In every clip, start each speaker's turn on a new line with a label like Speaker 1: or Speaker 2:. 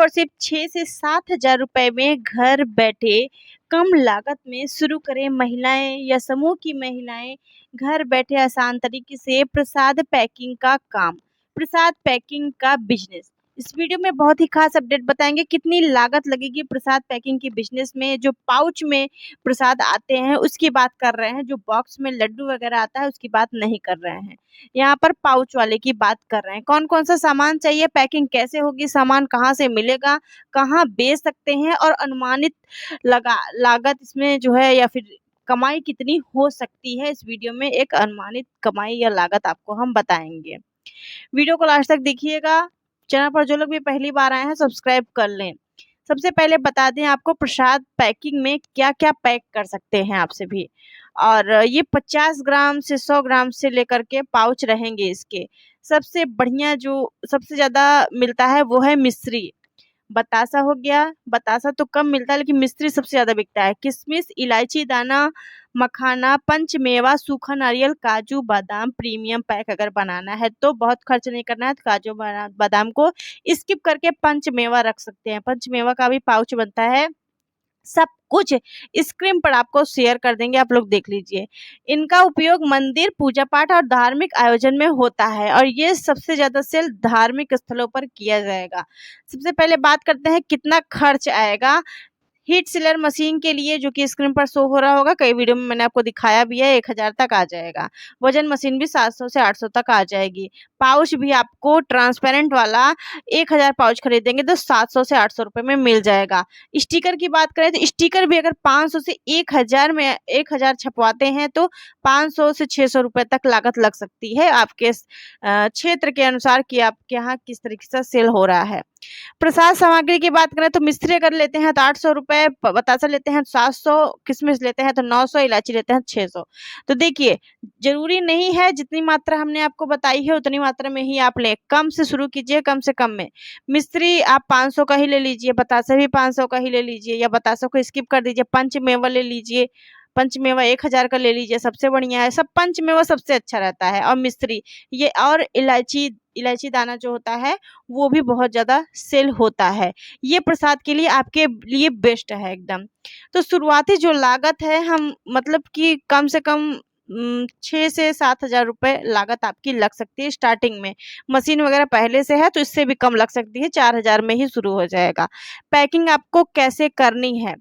Speaker 1: और सिर्फ 6 से 7,000 रुपए में घर बैठे कम लागत में शुरू करें महिलाएं या समूह की महिलाएं घर बैठे आसान तरीके से प्रसाद पैकिंग का काम, प्रसाद पैकिंग का बिजनेस। इस वीडियो में बहुत ही खास अपडेट बताएंगे कितनी लागत लगेगी प्रसाद पैकिंग के बिजनेस में। जो पाउच में प्रसाद आते हैं उसकी बात कर रहे हैं, जो बॉक्स में लड्डू वगैरह आता है उसकी बात नहीं कर रहे हैं। यहाँ पर पाउच वाले की बात कर रहे हैं। कौन कौन सा सामान चाहिए, पैकिंग कैसे होगी, सामान कहाँ से मिलेगा, कहाँ बेच सकते हैं और अनुमानित लागत इसमें जो है या फिर कमाई कितनी हो सकती है, इस वीडियो में एक अनुमानित कमाई या लागत आपको हम बताएंगे। वीडियो को लास्ट तक देखिएगा। चैनल पर जो लोग भी पहली बार आए हैं सब्सक्राइब कर लें। सबसे पहले बता दें आपको प्रसाद पैकिंग में क्या क्या पैक कर सकते हैं आपसे भी। और ये 50 ग्राम से 100 ग्राम से लेकर के पाउच रहेंगे इसके। सबसे बढ़िया जो सबसे ज़्यादा मिलता है वो है मिश्री। बतासा हो गया, बतासा तो कम मिलता है लेकिन मिश्री सबसे ज़्यादा बिकता है। किशमिश, इलायची दाना, मखाना, पंचमेवा, सूखा नारियल, काजू बादाम प्रीमियम पैक अगर बनाना है तो बहुत खर्च नहीं करना है तो काजू बादाम को स्किप करके पंचमेवा रख सकते हैं। पंचमेवा का भी पाउच बनता है। सब कुछ स्क्रीन पर आपको शेयर कर देंगे, आप लोग देख लीजिए। इनका उपयोग मंदिर, पूजा पाठ और धार्मिक आयोजन में होता है और ये सबसे ज्यादा सेल धार्मिक स्थलों पर किया जाएगा। सबसे पहले बात करते हैं कितना खर्च आएगा। हीट सीलर मशीन के लिए जो कि स्क्रीन पर शो हो रहा होगा, कई वीडियो में मैंने आपको दिखाया भी है, 1000 तक आ जाएगा। वजन मशीन भी 700 से 800 तक आ जाएगी। पाउच भी आपको ट्रांसपेरेंट वाला 1000 पाउच खरीदेंगे तो 700 से 800 रुपए में मिल जाएगा। स्टिकर की बात करें तो स्टिकर भी अगर 500 से 1000 में 1000 छपवाते हैं तो 500 से 600 रुपए तक लागत लग सकती है आपके क्षेत्र के अनुसार कि आपके यहाँ किस तरीके से सेल हो रहा है। प्रसाद सामग्री की बात करें तो मिश्री अगर लेते हैं तो 800 रुपए, बतासा लेते हैं 700, किशमिश लेते हैं तो 900, इलायची लेते हैं 600। तो देखिए जरूरी नहीं है जितनी मात्रा हमने आपको बताई है उतनी मात्रा में ही आप लें, कम से शुरू कीजिए, कम से कम में। मिश्री आप 500 का ही ले लीजिए, बतासा भी 500 का ही ले लीजिए या बतासा को स्किप कर दीजिए। पंचमेवा ले लीजिए, पंचमेवा 1000 का ले लीजिए, सबसे बढ़िया है। सब पंचमेवा सबसे अच्छा रहता है। और मिश्री ये और इलायची, इलायची दाना जो होता है वो भी बहुत ज़्यादा सेल होता है। ये प्रसाद के लिए आपके लिए बेस्ट है एकदम। तो शुरुआती जो लागत है हम मतलब कि कम से कम 6 से 7,000 रुपये लागत आपकी लग सकती है स्टार्टिंग में। मशीन वगैरह पहले से है तो इससे भी कम लग सकती है, 4000 में ही शुरू हो जाएगा। पैकिंग आपको कैसे करनी है,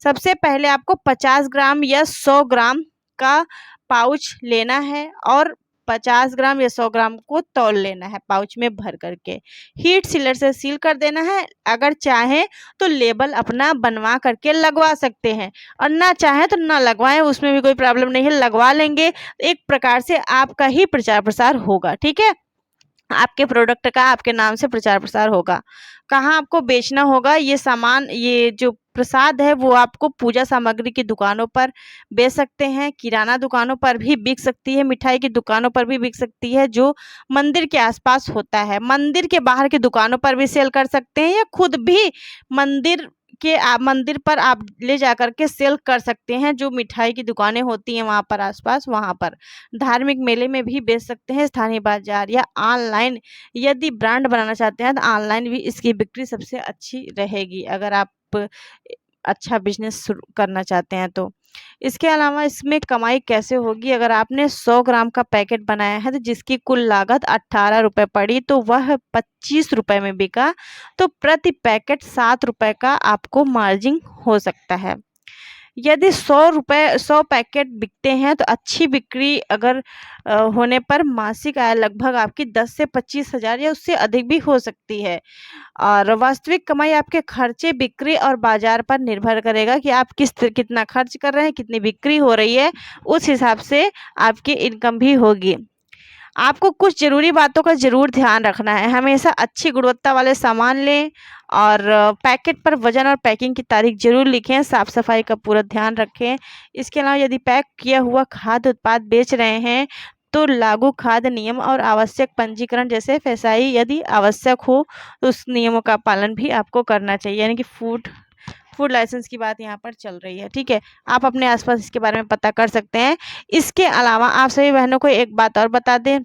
Speaker 1: सबसे पहले आपको 50 ग्राम या 100 ग्राम का पाउच लेना है और 50 ग्राम या 100 ग्राम को तौल लेना है पाउच में भर करके। हीट सीलर से सील कर देना है। अगर चाहें तो लेबल अपना बनवा करके लगवा सकते हैं और ना चाहें तो ना लगवाएं, उसमें भी कोई प्रॉब्लम नहीं है। लगवा लेंगे एक प्रकार से आपका ही प्रचार प्रसार होगा, ठीक है। आपके प्रोडक्ट का आपके नाम से प्रचार प्रसार होगा। कहाँ आपको बेचना होगा ये सामान, ये जो प्रसाद है वो आपको पूजा सामग्री की दुकानों पर बेच सकते हैं, किराना दुकानों पर भी बिक सकती है, मिठाई की दुकानों पर भी बिक सकती है जो मंदिर के आसपास होता है। मंदिर के बाहर की दुकानों पर भी सेल कर सकते हैं या खुद भी मंदिर पर आप ले जा कर के सेल कर सकते हैं। जो मिठाई की दुकानें होती हैं वहाँ पर आसपास, वहाँ पर धार्मिक मेले में भी बेच सकते हैं, स्थानीय बाजार या ऑनलाइन। यदि ब्रांड बनाना चाहते हैं तो ऑनलाइन भी इसकी बिक्री सबसे अच्छी रहेगी अगर आप अच्छा बिजनेस शुरू करना चाहते हैं तो। इसके अलावा इसमें कमाई कैसे होगी, अगर आपने 100 ग्राम का पैकेट बनाया है तो जिसकी कुल लागत 18 रुपये पड़ी तो वह 25 रुपये में बिका, तो प्रति पैकेट 7 रुपये का आपको मार्जिन हो सकता है। यदि 100 पैकेट बिकते हैं तो अच्छी बिक्री अगर होने पर मासिक आय लगभग आपकी 10 से 25,000 या उससे अधिक भी हो सकती है। और वास्तविक कमाई आपके खर्चे, बिक्री और बाजार पर निर्भर करेगा कि आप कितना खर्च कर रहे हैं, कितनी बिक्री हो रही है, उस हिसाब से आपकी इनकम भी होगी। आपको कुछ ज़रूरी बातों का ज़रूर ध्यान रखना है। हमेशा अच्छी गुणवत्ता वाले सामान लें और पैकेट पर वजन और पैकिंग की तारीख जरूर लिखें। साफ सफाई का पूरा ध्यान रखें। इसके अलावा यदि पैक किया हुआ खाद्य उत्पाद बेच रहे हैं तो लागू खाद्य नियम और आवश्यक पंजीकरण जैसे FSI यदि आवश्यक हो तो उस नियमों का पालन भी आपको करना चाहिए, यानी कि फूड लाइसेंस की बात यहाँ पर चल रही है, ठीक है। आप अपने आसपास इसके बारे में पता कर सकते हैं। इसके अलावा आप सभी बहनों को एक बात और बता दें,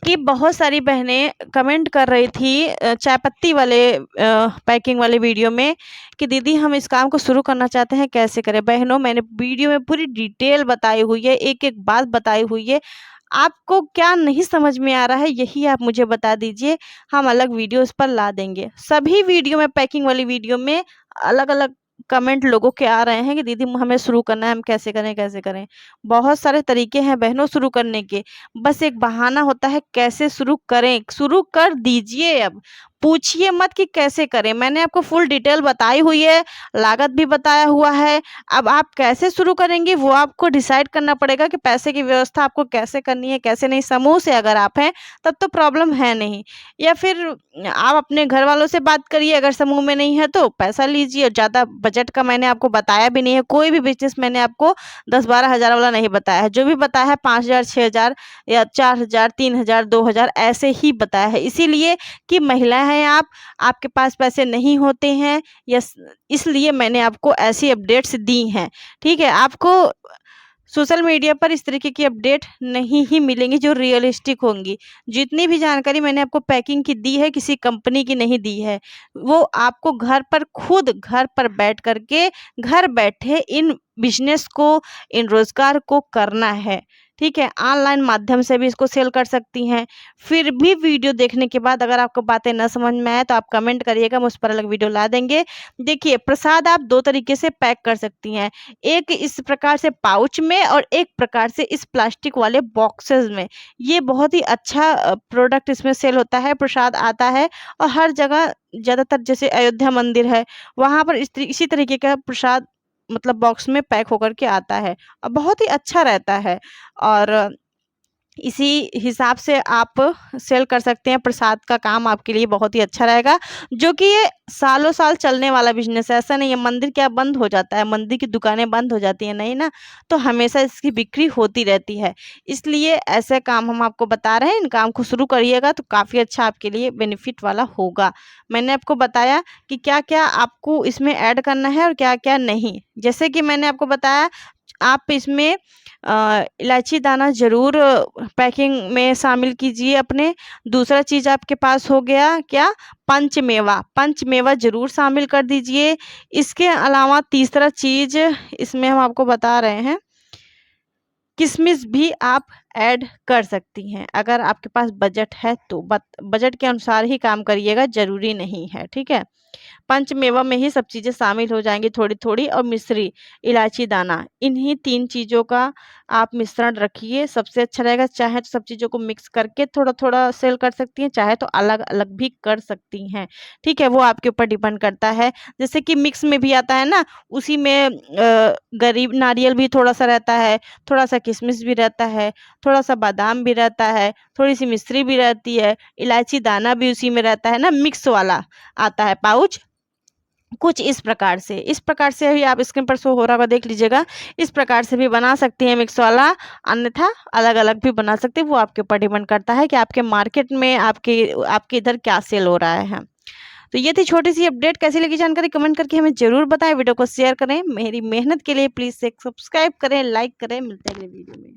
Speaker 1: कि बहुत सारी बहनें कमेंट कर रही थी चाय पत्ती वाले पैकिंग वाले वीडियो में कि दीदी हम इस काम को शुरू करना चाहते हैं, कैसे करें। बहनों, मैंने वीडियो में पूरी डिटेल बताई हुई है, एक एक बात बताई हुई है। आपको क्या नहीं समझ में आ रहा है यही आप मुझे बता दीजिए, हम अलग वीडियो इस पर ला देंगे। सभी वीडियो में, पैकिंग वाली वीडियो में अलग अलग कमेंट लोगों के आ रहे हैं कि दीदी हमें शुरू करना है, हम कैसे करें कैसे करें। बहुत सारे तरीके हैं बहनों शुरू करने के, बस एक बहाना होता है कैसे शुरू करें। शुरू कर दीजिए, अब पूछिए मत कि कैसे करें। मैंने आपको फुल डिटेल बताई हुई है, लागत भी बताया हुआ है। अब आप कैसे शुरू करेंगे वो आपको डिसाइड करना पड़ेगा कि पैसे की व्यवस्था आपको कैसे करनी है कैसे नहीं। समूह से अगर आप हैं तब तो प्रॉब्लम है नहीं, या फिर आप अपने घर वालों से बात करिए। अगर समूह में नहीं है तो पैसा लीजिए। ज़्यादा बजट का मैंने आपको बताया भी नहीं है, कोई भी बिजनेस मैंने आपको 10-12 हज़ार वाला नहीं बताया है। जो भी बताया है 5,000, 6,000 या 4,000, 3,000, 2,000 ऐसे ही बताया है। इसीलिए कि महिला हैं आप, आपके पास पैसे नहीं होते हैं, या इसलिए मैंने आपको ऐसी अपडेट्स दी हैं। ठीक है, आपको सोशल मीडिया पर इस तरीके की अपडेट नहीं ही मिलेंगी जो रियलिस्टिक होंगी। जितनी भी जानकारी मैंने आपको पैकिंग की दी है किसी कंपनी की नहीं दी है, वो आपको घर पर खुद घर पर बैठ करके घर बैठे इन बिजनेस को, इन रोजगार को करना है। ठीक है, ऑनलाइन माध्यम से भी इसको सेल कर सकती हैं। फिर भी वीडियो देखने के बाद अगर आपको बातें न समझ में आए तो आप कमेंट करिएगा, हम उस पर अलग वीडियो ला देंगे। देखिए, प्रसाद आप 2 तरीके से पैक कर सकती हैं, एक इस प्रकार से पाउच में और एक प्रकार से इस प्लास्टिक वाले बॉक्सेस में। ये बहुत ही अच्छा प्रोडक्ट इसमें सेल होता है, प्रसाद आता है। और हर जगह ज़्यादातर जैसे अयोध्या मंदिर है, वहाँ पर इसी तरीके का प्रसाद मतलब बॉक्स में पैक होकर के आता है और बहुत ही अच्छा रहता है। और इसी हिसाब से आप सेल कर सकते हैं। प्रसाद का काम आपके लिए बहुत ही अच्छा रहेगा, जो कि ये सालों साल चलने वाला बिजनेस है। ऐसा नहीं है मंदिर क्या बंद हो जाता है, मंदिर की दुकानें बंद हो जाती हैं, नहीं ना। तो हमेशा इसकी बिक्री होती रहती है। इसलिए ऐसे काम हम आपको बता रहे हैं, इन काम को शुरू करिएगा तो काफ़ी अच्छा आपके लिए बेनिफिट वाला होगा। मैंने आपको बताया कि क्या क्या आपको इसमें ऐड करना है और क्या क्या नहीं। जैसे कि मैंने आपको बताया, आप इसमें इलायची दाना ज़रूर पैकिंग में शामिल कीजिए अपने। दूसरा चीज़ आपके पास हो गया क्या, पंचमेवा। पंचमेवा ज़रूर शामिल कर दीजिए। इसके अलावा तीसरा चीज़ इसमें हम आपको बता रहे हैं, किशमिश भी आप ऐड कर सकती हैं अगर आपके पास बजट है तो। बजट के अनुसार ही काम करिएगा, ज़रूरी नहीं है। ठीक है, पंचमेवा में ही सब चीज़ें शामिल हो जाएंगी थोड़ी थोड़ी। और मिश्री, इलायची दाना, इन्हीं 3 चीज़ों का आप मिश्रण रखिए, सबसे अच्छा रहेगा। चाहे तो सब चीज़ों को मिक्स करके थोड़ा थोड़ा सेल कर सकती हैं, चाहे तो अलग अलग भी कर सकती हैं। ठीक है, वो आपके ऊपर डिपेंड करता है। जैसे कि मिक्स में भी आता है ना, उसी में गरीब नारियल भी थोड़ा सा रहता है, थोड़ा सा किशमिश भी रहता है, थोड़ा सा बादाम भी रहता है, थोड़ी सी मिश्री भी रहती है, इलायची दाना भी उसी में रहता है ना, मिक्स वाला आता है पाउच। कुछ इस प्रकार से भी आप स्क्रीन पर शो हो रहा होगा, देख लीजिएगा। इस प्रकार से भी बना सकती हैं मिक्स वाला, अन्यथा अलग अलग भी बना सकते हैं। वो आपके ऊपर डिपेंड करता है कि आपके मार्केट में आपके आपके इधर क्या सेल हो रहा है। तो ये थी छोटी सी अपडेट। कैसी लगी जानकारी कमेंट करके हमें जरूर बताएं, वीडियो को शेयर करें। मेरी मेहनत के लिए प्लीज़ से सब्सक्राइब करें, लाइक करें। मिलते हैं अगले वीडियो में।